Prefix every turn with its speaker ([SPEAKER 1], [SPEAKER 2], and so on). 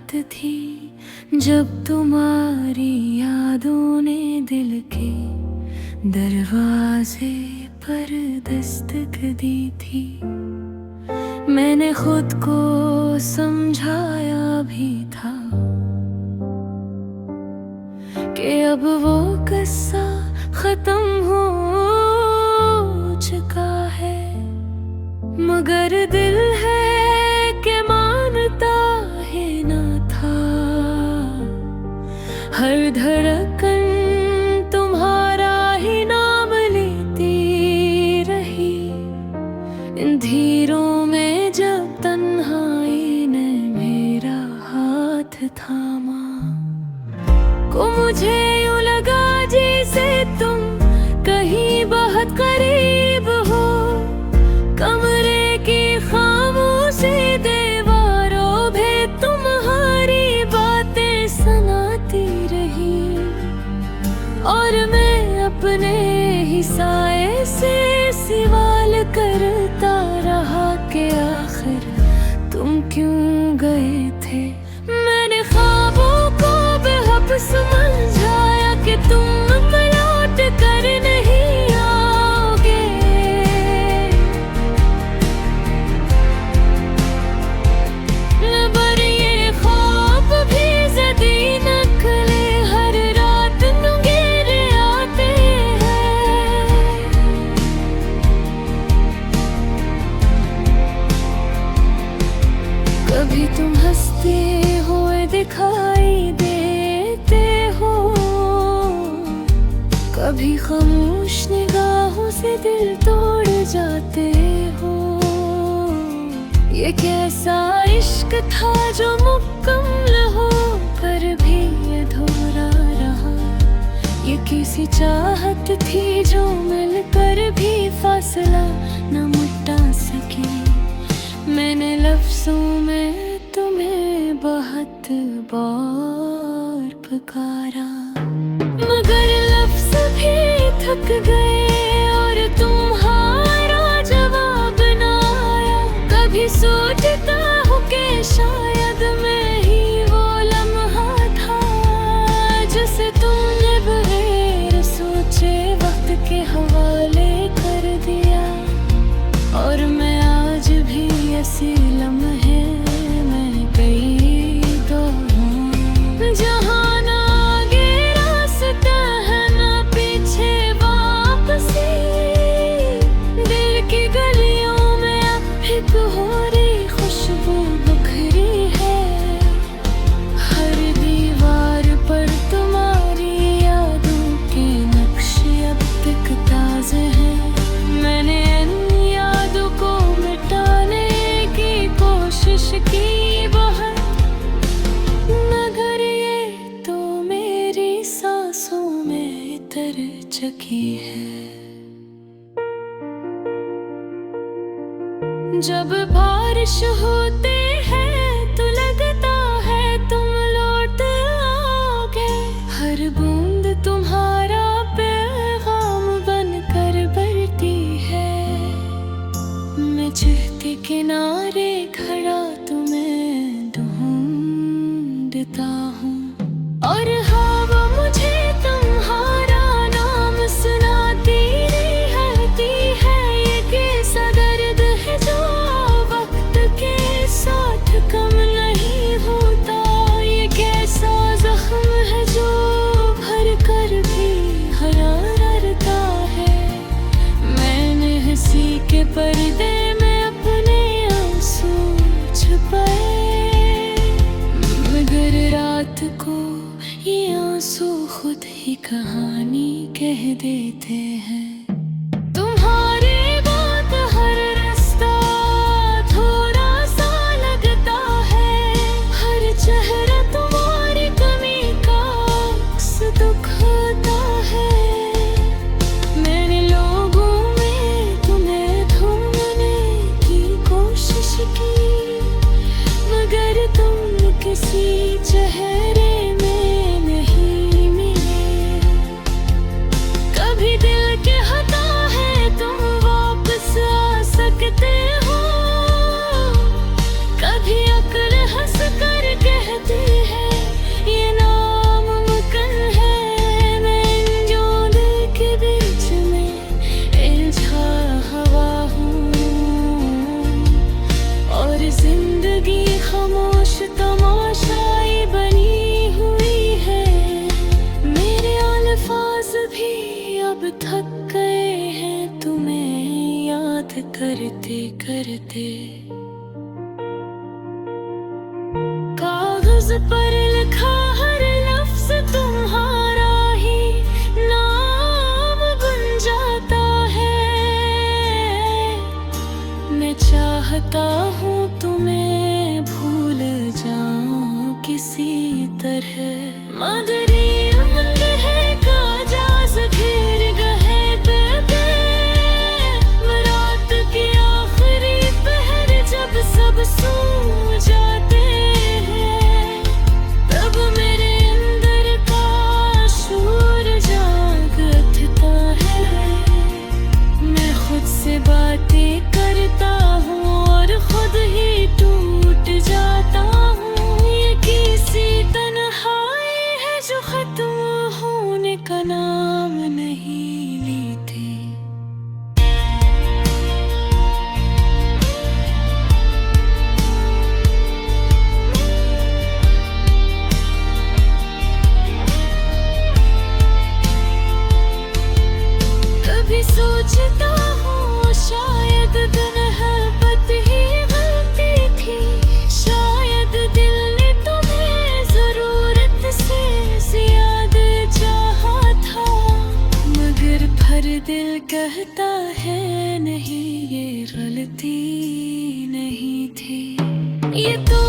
[SPEAKER 1] रात थी जब तुम्हारी यादों ने दिल के दरवाजे पर दस्तक दी थी। मैंने खुद को समझाया भी था कि अब वो किस्सा खत्म हो चुका है, मगर दिल है कि मानता ही न था। हर धड़कन तुम्हारा ही नाम लेती रही, इन धीरों में जब तन्हाई ने मेरा हाथ थामा। को मुझे यूं लगा जैसे तुम कहीं बहुत करीब हो, कमरे की खामोशी दीवारों पे तुम्हारी बातें सुनाती रही, और मैं अपने ही साए से सवाल करता रहा कि आखिर तुम क्यों गए थे। मैंने ख्वाबों को बेहबस समझाया कि तुम लौट कर नहीं आओगे, पर ये ख्वाब भी ज़दी नकले हर रात नुंगेरे आते हैं। कभी तुम हंसते हुए दिखाई देते हो, कभी खामोश निगाहों से दिल तोड़ जाते हो। ये कैसा इश्क था जो मुकम्मल हो कर भी अधूरा रहा, ये किसी चाहत थी जो मिलकर भी फासला न मिटा सकी। मैंने लफ्जों में तुम्हें बहुत बार पुकारा, मगर लफ्ज भी थक गए और तुम्हारा जवाब न आया। कभी सोचता हूँ कि शायद मैं ही वो लम्हा था जिसे तुमने बगैर सोचे वक्त के हवाले कर दिया, और मैं आज भी ऐसी लम्हे में गई तो हूँ जहाँ ना आगे रास्ता है ना पीछे वापसी। दिल की गलियों में अब एक हो रही खुशबू बिखरी है, हर दीवार पर तुम्हारी यादों के नक्शे अब तक ताज़े हैं। मैंने इन यादों को मिटाने की कोशिश की बहुत, मगर ये तो मेरी सांसों में इतर चुकी है। जब बारिश होते हैं तो लगता है तुम लौट आओगे, हर बूंद तुम्हारा पैगाम बनकर बरती है। मैं चलते किनारे खड़ा तुम्हें ढूंढता हूँ, और हवा मुझे तुम्हारा नाम सुनाती रहती है। ये कैसा दर्द है जो वक्त के साथ कम नहीं होता, ये कैसा जख्म है जो भर कर भी हरा रहता है। मैंने हंसी के पर्दे में अपने आंसू छुपाए, मगर रात को ये आंसू खुद ही कहानी कह देते हैं। तुम्हारे बाद हर रास्ता थोड़ा सा लगता है, हर चेहरा तुम्हारी कमी का अक्स दिखाता है। मैंने लोगों में तुम्हें ढूंढने की कोशिश की, मगर तुम किसी चेहरे में नहीं मिले। कभी दिल के हता है तुम वापस आ सकते हो, कभी अक्ल हंस कर कहते करते करते कागज पर लिखा हर लफ्ज तुम्हारा ही नाम बन जाता है। मैं चाहता हूँ तुम्हें भूल जाऊं किसी तरह। मदरी उम्र है काजाज घेर गहे पे रात की आखिरी पहर जब सब सो जाते हैं, तब मेरे अंदर का शूर जाग उठता है। मैं खुद से बातें करता हूँ और खुद ही टूट जाता हूँ। ये किसी तन्हाई है जो खत्म होने का नाम नहीं लेती। कभी सोचता हूँ शायद दुनहबत ही गलती थी, शायद दिल ने तुम्हें जरूरत से ज्यादा चाहा था। मगर फिर दिल कहता है नहीं, ये गलती नहीं थी। ये तो